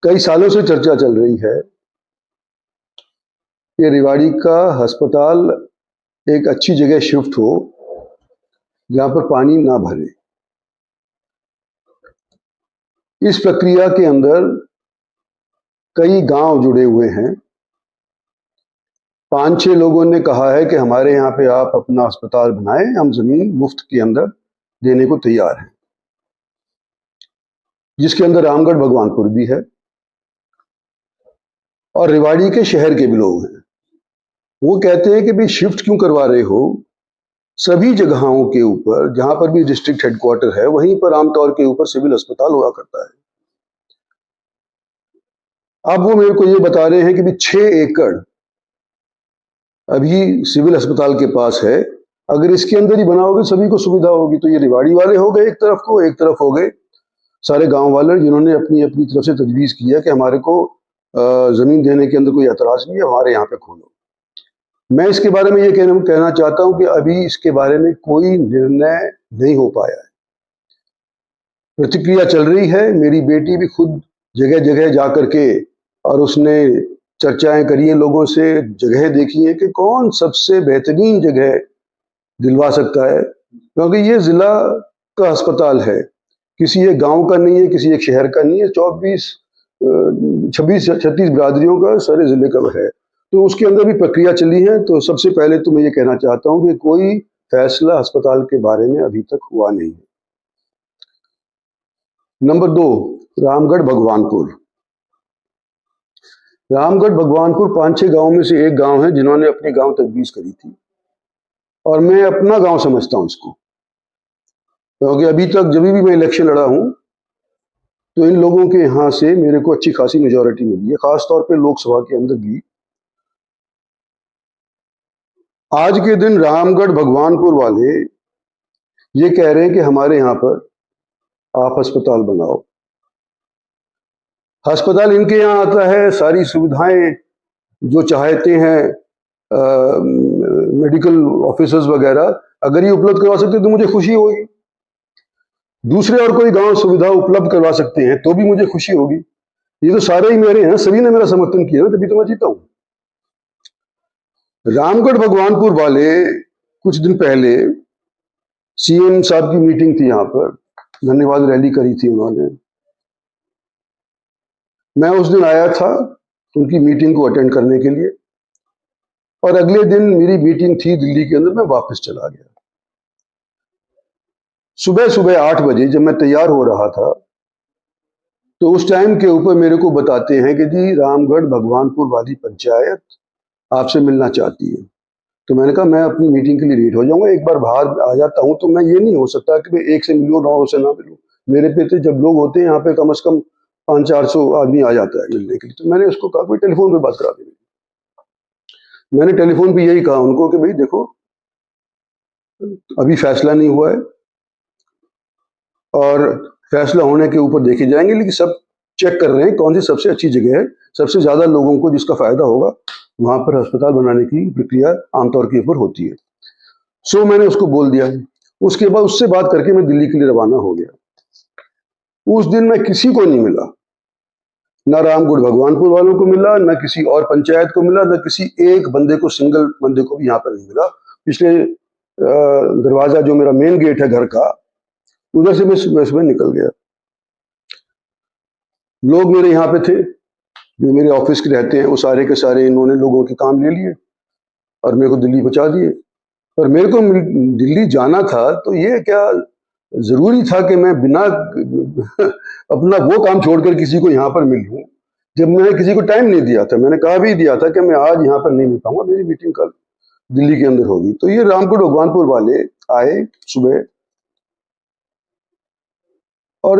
कई सालों से चर्चा चल रही है कि रेवाड़ी का अस्पताल एक अच्छी जगह शिफ्ट हो जहां पर पानी ना भरे। इस प्रक्रिया के अंदर कई गांव जुड़े हुए हैं। 5-6 लोगों ने कहा है कि हमारे यहाँ पे आप अपना अस्पताल बनाएं, हम जमीन मुफ्त के अंदर देने को तैयार हैं, जिसके अंदर रामगढ़ भगवानपुर भी है और रेवाड़ी के शहर के भी लोग हैं। वो कहते हैं कि भाई शिफ्ट क्यों करवा रहे हो, सभी जगहों के ऊपर जहां पर भी डिस्ट्रिक्ट हेडक्वार्टर है वहीं पर आमतौर के ऊपर सिविल अस्पताल हुआ करता है। अब वो मेरे को ये बता रहे हैं कि भी 6 एकड़ अभी सिविल अस्पताल के पास है, अगर इसके अंदर ही बनाओगे सभी को सुविधा होगी। तो ये रेवाड़ी वाले हो गए एक तरफ हो गए सारे गांव वाले जिन्होंने अपनी अपनी तरफ से तजवीज़ किया कि हमारे को ज़मीन देने के अंदर कोई एतराज़ नहीं है, हमारे यहाँ पे खोलो। मैं इसके बारे में ये कहना चाहता हूँ कि अभी इसके बारे में कोई निर्णय नहीं हो पाया है, प्रतिक्रिया चल रही है। मेरी बेटी भी खुद जगह जगह जा करके और उसने चर्चाएं करी है, लोगों से जगह देखी है कि कौन सबसे बेहतरीन जगह दिलवा सकता है, क्योंकि ये ज़िला का अस्पताल है, किसी एक गांव का नहीं है, किसी एक शहर का नहीं है, 26-36 बिरादरियों का सारे ज़िले का है। तो उसके अंदर भी प्रक्रिया चली है। तो सबसे पहले तो मैं ये कहना चाहता हूँ कि कोई फैसला अस्पताल के बारे में अभी तक हुआ नहीं है। नंबर 2, रामगढ़ भगवानपुर। रामगढ़ भगवानपुर 5-6 गांव में से एक गांव है जिन्होंने अपनी गांव तजवीज़ करी थी और मैं अपना गांव समझता हूं इसको, क्योंकि अभी तक जब भी मैं इलेक्शन लड़ा हूं तो इन लोगों के यहाँ से मेरे को अच्छी खासी मेजॉरिटी मिली है, खासतौर पे लोकसभा के अंदर भी। आज के दिन रामगढ़ भगवानपुर वाले ये कह रहे हैं कि हमारे यहाँ पर आप अस्पताल बनाओ। अस्पताल इनके यहाँ आता है, सारी सुविधाएं जो चाहते हैं मेडिकल ऑफिसर्स वगैरह अगर ये उपलब्ध करवा सकते तो मुझे खुशी होगी। दूसरे और कोई गांव सुविधा उपलब्ध करवा सकते हैं तो भी मुझे खुशी होगी। ये तो सारे ही मेरे हैं, सभी ने मेरा समर्थन किया, तभी तो मैं जीता हूं। रामगढ़ भगवानपुर वाले कुछ दिन पहले सीएम साहब की मीटिंग थी, यहाँ पर धन्यवाद रैली करी थी उन्होंने। मैं उस दिन आया था उनकी मीटिंग को अटेंड करने के लिए और अगले दिन मेरी मीटिंग थी दिल्ली के अंदर, मैं वापस चला गया। सुबह सुबह 8 बजे जब मैं तैयार हो रहा था तो उस टाइम के ऊपर मेरे को बताते हैं कि जी रामगढ़ भगवानपुर वाली पंचायत आपसे मिलना चाहती है। तो मैंने कहा मैं अपनी मीटिंग के लिए लेट हो जाऊंगा, एक बार बाहर आ जाता हूं। तो मैं ये नहीं हो सकता कि मैं एक से मिलूं 9 से ना मिलूं। मेरे पे तो जब लोग होते हैं यहाँ पे कम से कम 500-400 आदमी आ जाता है मिलने के लिए। तो मैंने उसको कहा कोई टेलीफोन पे बात करा देंगे। मैंने टेलीफोन पे यही कहा उनको कि भाई देखो अभी फैसला नहीं हुआ है और फैसला होने के ऊपर देखे जाएंगे, लेकिन सब चेक कर रहे हैं कौन सी सबसे अच्छी जगह है, सबसे ज्यादा लोगों को जिसका फायदा होगा वहां पर अस्पताल बनाने की प्रक्रिया आमतौर के ऊपर होती है। सो मैंने उसको बोल दिया। उसके बाद उससे बात करके मैं दिल्ली के लिए रवाना हो गया। उस दिन मैं किसी को नहीं मिला, ना रामगढ़ भगवानपुर वालों को मिला, ना किसी और पंचायत को मिला, ना किसी एक बंदे को, सिंगल बंदे को भी यहाँ पर नहीं मिला। पिछले दरवाजा जो मेरा मेन गेट है घर का, उधर से मैं सुबह निकल गया। लोग मेरे यहाँ पे थे जो मेरे ऑफिस के रहते हैं, वो सारे के सारे इन्होंने लोगों के काम ले लिए और मेरे को दिल्ली पहुंचा दिए। पर मेरे को दिल्ली जाना था तो ये क्या जरूरी था कि मैं बिना अपना वो काम छोड़कर किसी को यहाँ पर मिल लूं, जब मैंने किसी को टाइम नहीं दिया था। मैंने कहा भी दिया था कि मैं आज यहाँ पर नहीं मिल पाऊंगा, मेरी मीटिंग कल दिल्ली के अंदर होगी। तो ये रामगढ़ भगवानपुर वाले आए सुबह, और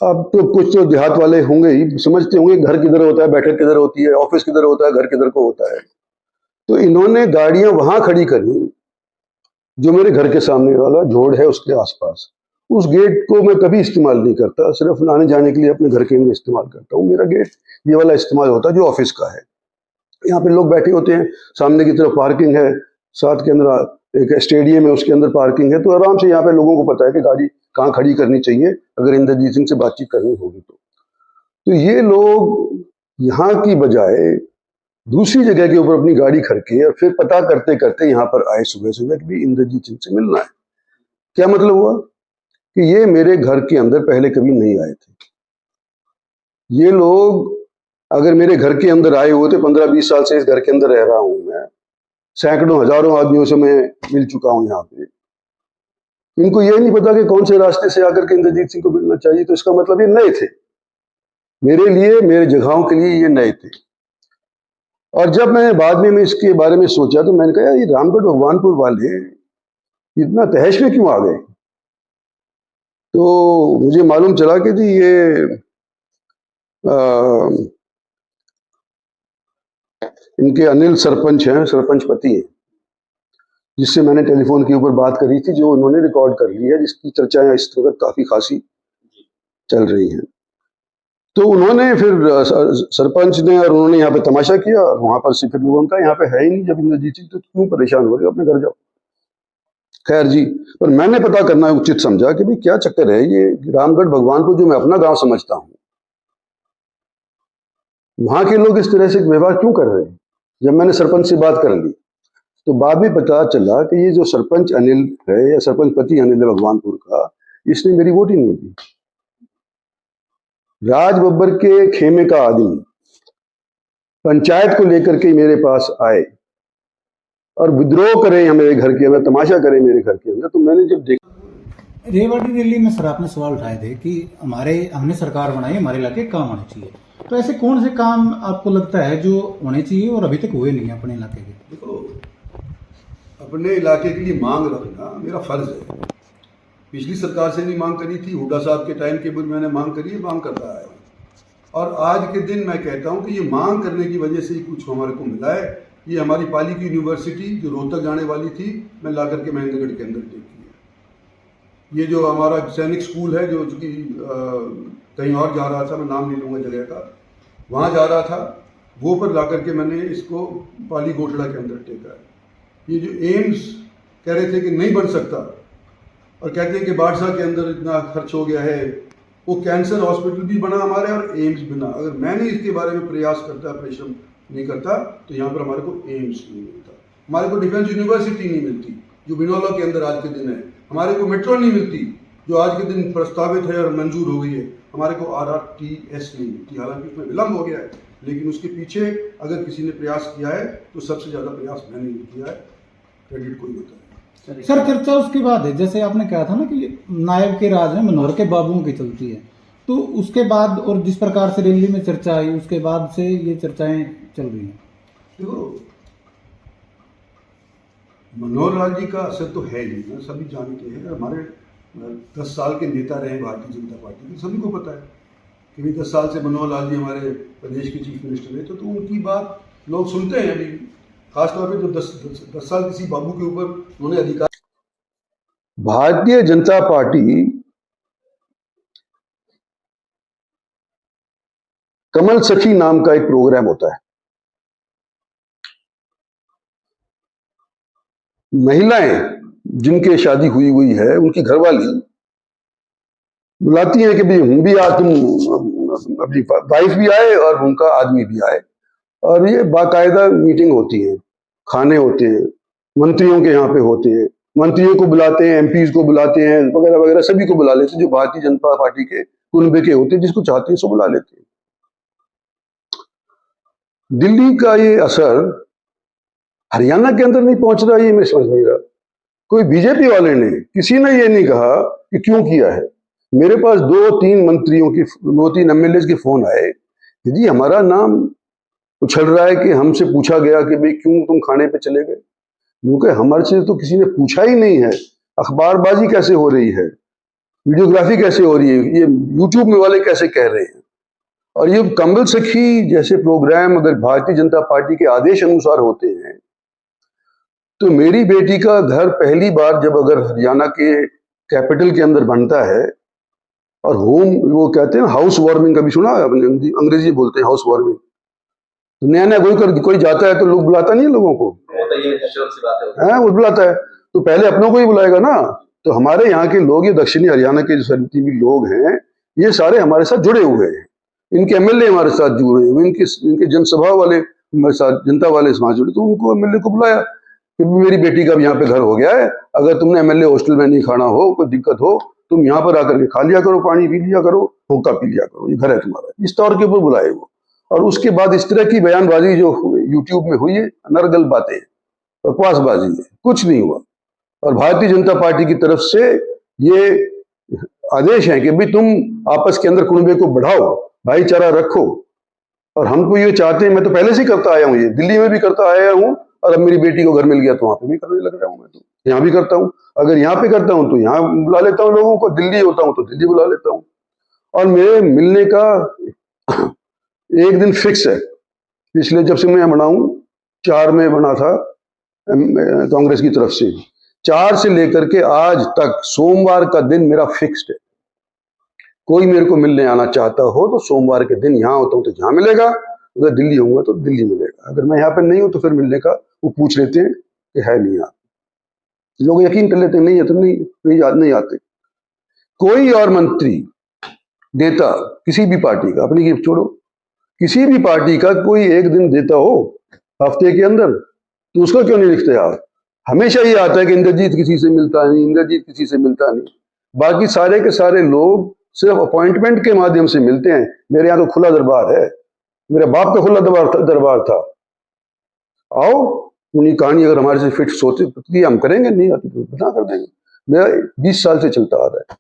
अब तो कुछ तो देहात वाले होंगे ही, समझते होंगे घर किधर होता है, बैठक किधर होती है, ऑफिस किधर होता है, घर किधर को होता है। तो इन्होंने गाड़ियां वहां खड़ी करी जो मेरे घर के सामने वाला जोड़ है उसके आसपास। उस गेट को मैं कभी इस्तेमाल नहीं करता, सिर्फ आने जाने के लिए अपने घर के अंदर इस्तेमाल करता हूँ। मेरा गेट ये वाला इस्तेमाल होता है जो ऑफिस का है। यहाँ पे लोग बैठे होते हैं, सामने की तरफ पार्किंग है, साथ के अंदर एक स्टेडियम है, उसके अंदर पार्किंग है। तो आराम से यहाँ पे लोगों को पता है कि गाड़ी कहाँ खड़ी करनी चाहिए अगर इंद्रजीत सिंह से बातचीत करनी होगी तो। तो ये लोग यहाँ की बजाय दूसरी जगह के ऊपर अपनी गाड़ी खड़के और फिर पता करते करते यहाँ पर आए सुबह सुबह कि भी इंद्रजीत सिंह से मिलना है। क्या मतलब हुआ कि ये मेरे घर के अंदर पहले कभी नहीं आए थे। ये लोग अगर मेरे घर के अंदर आए हुए थे, 15-20 साल से इस घर के अंदर रह रहा हूं मैं, सैकड़ों हजारों आदमियों से मैं मिल चुका हूं यहाँ पे, इनको ये नहीं पता कि कौन से रास्ते से आकर के इंद्रजीत सिंह को मिलना चाहिए। तो इसका मतलब ये नए थे मेरे लिए, मेरे जगहों के लिए ये नए थे। और जब मैंने बाद में इसके बारे में सोचा तो मैंने कहा ये रामगढ़ भगवानपुर वाले इतना तहश में क्यों आ गए। तो मुझे मालूम चला कि जी ये इनके अनिल सरपंच हैं, सरपंच पति हैं, जिससे मैंने टेलीफोन के ऊपर बात करी थी, जो उन्होंने रिकॉर्ड कर ली है, जिसकी चर्चाएं इस वक्त काफी खासी चल रही हैं। तो उन्होंने फिर सरपंच ने और उन्होंने यहाँ पे तमाशा किया और वहां पर से फिर लोगों का यहाँ पे है ही नहीं जब इंद्रजीत सिंह, तो क्यों परेशान हो रहे हो, अपने घर जाओ। खैर जी, पर मैंने पता करना उचित समझा कि भाई क्या चक्कर है ये रामगढ़ भगवानपुर जो मैं अपना गांव समझता हूँ, वहां के लोग इस तरह से व्यवहार क्यों कर रहे हैं। जब मैंने सरपंच से बात कर ली तो बाद में पता चला कि ये जो सरपंच अनिल है या सरपंच पति अनिल है भगवानपुर का, इसने मेरी वोट ही नहीं दी। राज बब्बर के खेमे का आदमी पंचायत को लेकर के मेरे पास आए और विद्रोह करे मेरे घर के अंदर, तमाशा करे मेरे घर के अंदर। तो मैंने जब देखा रेवाड़ी रैली में सर आपने सवाल उठाए थे कि हमने सरकार बनाई, हमारे इलाके काम होने चाहिए, तो ऐसे कौन से काम आपको लगता है जो होने चाहिए और अभी तक हुए नहीं अपने इलाके के? देखो, अपने इलाके के लिए मांग रखना मेरा फर्ज है। पिछली सरकार से भी मांग करी थी, हुड्डा साहब के टाइम के बाद मैंने मांग करी है, मांग करता आया हूँ। और आज के दिन मैं कहता हूँ कि ये मांग करने की वजह से ही कुछ हमारे को मिला है। ये हमारी पाली की यूनिवर्सिटी जो रोहतक जाने वाली थी, मैं ला करके महेंद्रगढ़ के अंदर देखी है। ये जो हमारा सैनिक स्कूल है जो कि कहीं और जा रहा था, मैं नाम नहीं लूँगा जगह का, वहाँ जा रहा था, वो पर ला करके मैंने इसको पाली गोठड़ा के अंदर टेका है। ये जो एम्स कह रहे थे कि नहीं बन सकता और कहते हैं कि बादशाह के अंदर इतना खर्च हो गया है, वो कैंसर हॉस्पिटल भी बना हमारे और एम्स बना। अगर मैंने इसके बारे में प्रयास करता, परिश्रम नहीं करता, तो यहाँ पर हमारे को एम्स नहीं मिलता, हमारे को डिफेंस यूनिवर्सिटी नहीं मिलती जो बिनौला के अंदर आज के दिन है, हमारे को मेट्रो नहीं मिलती जो आज के दिन प्रस्तावित है और मंजूर हो गई है, हमारे को RRTS नहीं मिलती। हालांकि उसमें विलम्ब हो गया है, लेकिन उसके पीछे अगर किसी ने प्रयास किया है तो सबसे ज़्यादा प्रयास मैंने नहीं किया है, क्रेडिट कोई होता है। सर चर्चा उसके बाद है, जैसे आपने कहा था ना कि नायब के राज में मनोहर के बाबुओं की चलती है, तो उसके बाद और जिस प्रकार से रैली में चर्चा आई उसके बाद से ये चर्चाएं चल रही हैं। देखो, मनोहर लाल जी का असर तो है ही ना, सभी जानते हैं। हमारे 10 साल के नेता रहे भारतीय जनता पार्टी के, सभी को पता है कि भी 10 साल से मनोहर लाल जी हमारे प्रदेश के चीफ मिनिस्टर रहे, तो उनकी बात लोग सुनते हैं अभी, खासतौर पे जो 10 साल किसी बाबू के ऊपर उन्होंने अधिकार। भारतीय जनता पार्टी कमल सखी नाम का एक प्रोग्राम होता है, महिलाएं जिनके शादी हुई है उनकी घरवाली बुलाती है कि भाई हम भी आज, तुम अपनी वाइफ भी आए और उनका आदमी भी आए, और ये बाकायदा मीटिंग होती है, खाने होते हैं, मंत्रियों के यहाँ पे होते हैं, मंत्रियों को बुलाते हैं, MPs को बुलाते हैं, वगैरह वगैरह, सभी को बुला लेते हैं जो भारतीय जनता पार्टी के कुनबे के होते हैं, जिसको चाहते हैं सो बुला लेते हैं। दिल्ली का ये असर हरियाणा के अंदर नहीं पहुंच रहा, ये मैं समझ नहीं रहा। कोई बीजेपी वाले ने, किसी ने ये नहीं कहा कि क्यों किया है। मेरे पास 2-3 मंत्रियों की, 2-3 MLAs के फोन आए कि जी हमारा नाम उछल रहा है, कि हमसे पूछा गया कि भाई क्यों तुम खाने पे चले गए, क्योंकि हमारे से तो किसी ने पूछा ही नहीं है। अखबारबाजी कैसे हो रही है, वीडियोग्राफी कैसे हो रही है, ये यूट्यूब में वाले कैसे कह रहे हैं। और ये कमल सखी जैसे प्रोग्राम अगर भारतीय जनता पार्टी के आदेश अनुसार होते हैं, तो मेरी बेटी का घर पहली बार जब अगर हरियाणा के कैपिटल के अंदर बनता है, और होम, वो कहते हैं हाउस वार्मिंग, कभी सुना है आपने, अंग्रेजी बोलते हैं हाउस वार्मिंग, नया नया कोई जाता है तो लोग बुलाता नहीं है लोगों को, वो बुलाता है, तो पहले अपनों को ही बुलाएगा ना। तो हमारे यहाँ के लोग, ये दक्षिणी हरियाणा के जो जितने भी लोग हैं, ये सारे हमारे साथ जुड़े हुए हैं। इनके एमएलए हमारे साथ जुड़े, इनके जनसभा वाले हमारे साथ, जनता वाले समाज जुड़े, तो उनको एमएलए को बुलाया कि मेरी बेटी का अब यहाँ पे घर हो गया है, अगर तुमने एमएलए हॉस्टल में नहीं खाना हो, कोई दिक्कत हो, तुम यहाँ पर आकर के खा लिया करो, पानी पी लिया करो, हुक्का पी लिया करो, ये घर है तुम्हारा, इस तौर के ऊपर बुलाए वो। और उसके बाद इस तरह की बयानबाजी जो यूट्यूब में हुई है, नरगल बातें, बकवासबाजी है, कुछ नहीं हुआ। और भारतीय जनता पार्टी की तरफ से ये आदेश है कि भाई तुम आपस के अंदर कुनबे को बढ़ाओ, भाईचारा रखो। और हम तो ये चाहते हैं, मैं तो पहले से करता आया हूँ, ये दिल्ली में भी करता आया हूँ, और अब मेरी बेटी को घर मिल गया तो वहां पे भी करने लग रहा हूँ। मैं तो यहाँ भी करता हूँ, अगर यहाँ पे करता हूँ तो यहाँ बुला लेता हूँ लोगों को, दिल्ली होता हूँ तो दिल्ली बुला लेता हूँ। और मेरे मिलने का एक दिन फिक्स है, पिछले जब से मैं बना हूँ, 4 में बना था कांग्रेस की तरफ से, 4 से लेकर के आज तक सोमवार का दिन मेरा फिक्स्ड है। कोई मेरे को मिलने आना चाहता हो तो सोमवार के दिन यहाँ होता हूँ तो यहाँ मिलेगा, अगर दिल्ली होऊंगा तो दिल्ली मिलेगा, अगर मैं यहाँ पे नहीं हूँ तो फिर मिलने का वो पूछ लेते हैं कि है नहीं यहाँ, लोग यकीन कर लेते हैं नहीं है तो नहीं आते। कोई और मंत्री नेता किसी भी पार्टी का, अपनी गिफ्ट छोड़ो, किसी भी पार्टी का कोई एक दिन देता हो हफ्ते के अंदर, तो उसको क्यों नहीं लिखते आप? हमेशा ये आता है कि इंद्रजीत किसी से मिलता नहीं, इंद्रजीत किसी से मिलता नहीं। बाकी सारे के सारे लोग सिर्फ अपॉइंटमेंट के माध्यम से मिलते हैं। मेरे यहाँ तो खुला दरबार है, मेरे बाप का खुला दरबार था। आओ, उन्हीं कहानी अगर हमारे से फिट सोते तो हम करेंगे, नहीं आती तो बता कर देंगे। मेरा 20 साल से चलता आ रहा है,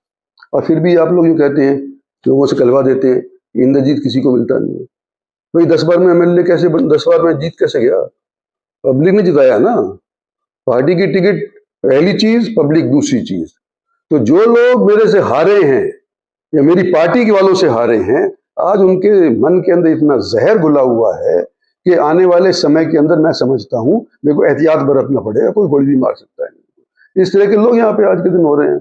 और फिर भी आप लोग यूँ कहते हैं, लोगों से कहलवा देते हैं इंद्रजीत किसी को मिलता नहीं है। भाई 10 बार में एमएलए कैसे 10 बार में जीत कैसे गया? पब्लिक ने जिताया ना। पार्टी की टिकट पहली चीज, पब्लिक दूसरी चीज। तो जो लोग मेरे से हारे हैं या मेरी पार्टी के वालों से हारे हैं, आज उनके मन के अंदर इतना जहर घुला हुआ है कि आने वाले समय के अंदर मैं समझता हूं मेरे को एहतियात बरतना पड़ेगा, कोई गोली भी मार सकता है। इस तरह के लोग यहाँ पे आज के दिन हो रहे हैं।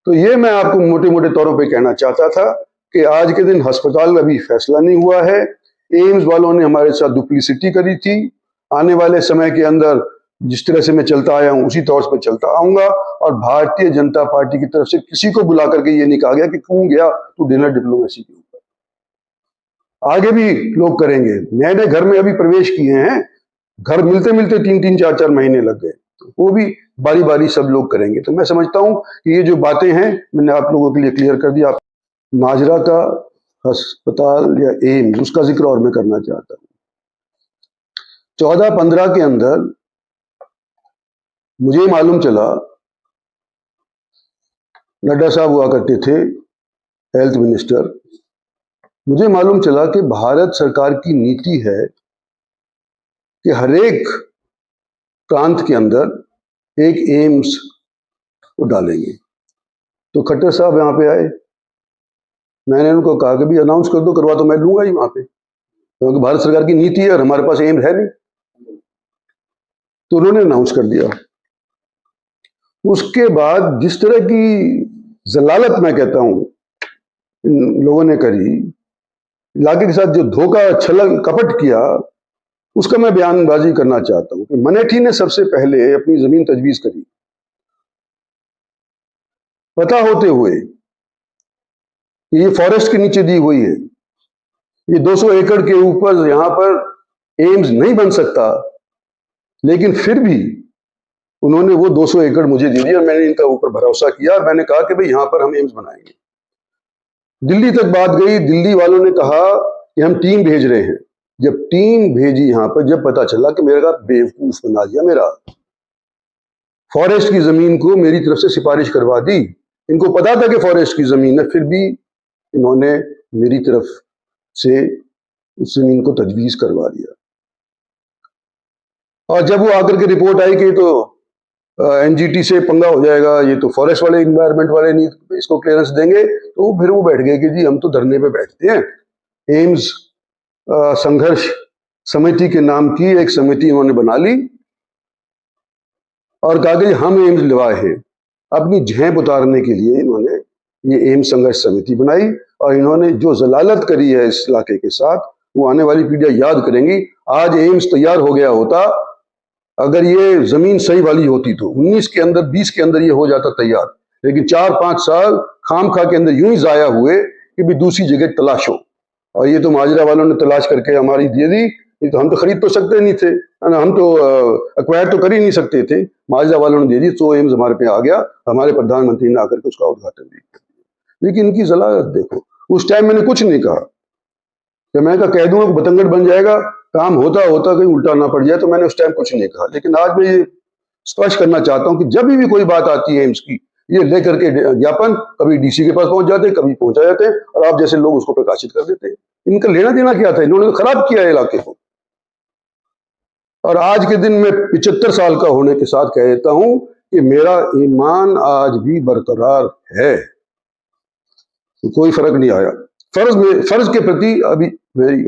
तो ये मैं आपको मोटे मोटे तौरों पे कहना चाहता था कि आज के दिन अस्पताल अभी फैसला नहीं हुआ है, एम्स वालों ने हमारे साथ डुप्लिसिटी करी थी। आने वाले समय के अंदर जिस तरह से मैं चलता आया हूं उसी तौर पर चलता आऊंगा, और भारतीय जनता पार्टी की तरफ से किसी को बुला करके ये नहीं कहा गया कि क्यों गया तू डिनर डिप्लोमेसी के ऊपर। आगे भी लोग करेंगे। नए नए घर में अभी प्रवेश किए हैं, घर मिलते मिलते 3-3, 4-4 महीने लग गए, वो भी बारी बारी सब लोग करेंगे। तो मैं समझता हूं कि ये जो बातें हैं मैंने आप लोगों के लिए क्लियर कर दिया। माजरा का अस्पताल या एम्स, उसका जिक्र और मैं करना चाहता हूं। 14-15 के अंदर मुझे मालूम चला, नड्डा साहब हुआ करते थे हेल्थ मिनिस्टर, मुझे मालूम चला कि भारत सरकार की नीति है कि हर एक प्रांत के अंदर एक एम्स को डालेंगे। तो खट्टर साहब यहाँ पे आए, मैंने उनको कहा कि भी अनाउंस कर दो, करवा तो मैं लूंगा ही वहां पे, क्योंकि भारत सरकार की नीति है और हमारे पास एम्स है नहीं। तो उन्होंने अनाउंस कर दिया। उसके बाद जिस तरह की जलालत मैं कहता हूं इन लोगों ने करी, इलाके के साथ जो धोखा छलन कपट किया, उसका मैं बयानबाजी करना चाहता हूं कि मनेठी ने सबसे पहले अपनी जमीन तजवीज करी, पता होते हुए ये फॉरेस्ट के नीचे दी हुई है, ये 200 एकड़ के ऊपर यहां पर एम्स नहीं बन सकता, लेकिन फिर भी उन्होंने वो 200 एकड़ मुझे दे दिया। मैंने इनका ऊपर भरोसा किया और मैंने कहा कि भाई यहां पर हम एम्स बनाएंगे। दिल्ली तक बात गई, दिल्ली वालों ने कहा कि हम टीम भेज रहे हैं। जब टीम भेजी यहां पर, जब पता चला कि मेरा बेवकूफ बना दिया, मेरा फॉरेस्ट की जमीन को मेरी तरफ से सिफारिश करवा दी। इनको पता था कि फॉरेस्ट की जमीन है, फिर भी इन्होंने मेरी तरफ से उस जमीन को तजवीज करवा दिया। और जब वो आकर के रिपोर्ट आई कि तो एनजीटी से पंगा हो जाएगा, ये तो फॉरेस्ट वाले इन्वायरमेंट वाले नहीं इसको क्लियरेंस देंगे, तो फिर वो बैठ गए कि जी हम तो धरने पे बैठते हैं। एम्स संघर्ष समिति के नाम की एक समिति उन्होंने बना ली और कहा कि हम एम्स लिवाए हैं। अपनी झेप उतारने के लिए इन्होंने ये एम्स संघर्ष समिति बनाई, और इन्होंने जो जलालत करी है इस इलाके के साथ, वो आने वाली पीढ़ियां याद करेंगी। आज एम्स तैयार हो गया होता, अगर ये जमीन सही वाली होती तो 19 के अंदर 20 के अंदर ये हो जाता तैयार, लेकिन 4-5 साल खाम खा के अंदर यूं ही जाया हुए कि भी दूसरी जगह तलाशो। और ये तो माजरा वालों ने तलाश करके हमारी दे दी, नहीं तो हम तो खरीद तो सकते नहीं थे, है ना, हम तो एक्वायर तो कर ही नहीं सकते थे, माजरा वालों ने दे दी, तो एम्स हमारे पे आ गया, हमारे प्रधानमंत्री ने आकर के उसका उद्घाटन भी किया। लेकिन इनकी सलाहियत देखो, उस टाइम मैंने कुछ नहीं कहा, जब मैं कह दूंगा कि बतंगड़ बन जाएगा, काम होता होता कहीं उल्टा ना पड़ जाए, तो मैंने उस टाइम कुछ नहीं कहा। लेकिन आज मैं ये स्पष्ट करना चाहता हूं कि जब भी कोई बात आती है एम्स की, ये लेकर के ज्ञापन कभी डीसी के पास पहुंच जाते, कभी पहुंचा जाते हैं, और आप जैसे लोग उसको प्रकाशित कर देते हैं। इनका लेना देना क्या था? इन्होंने तो खराब किया है इलाके को। और आज के दिन में 75 साल का होने के साथ कह देता हूं कि मेरा ईमान आज भी बरकरार है, कोई फर्क नहीं आया। फर्ज के प्रति अभी मेरी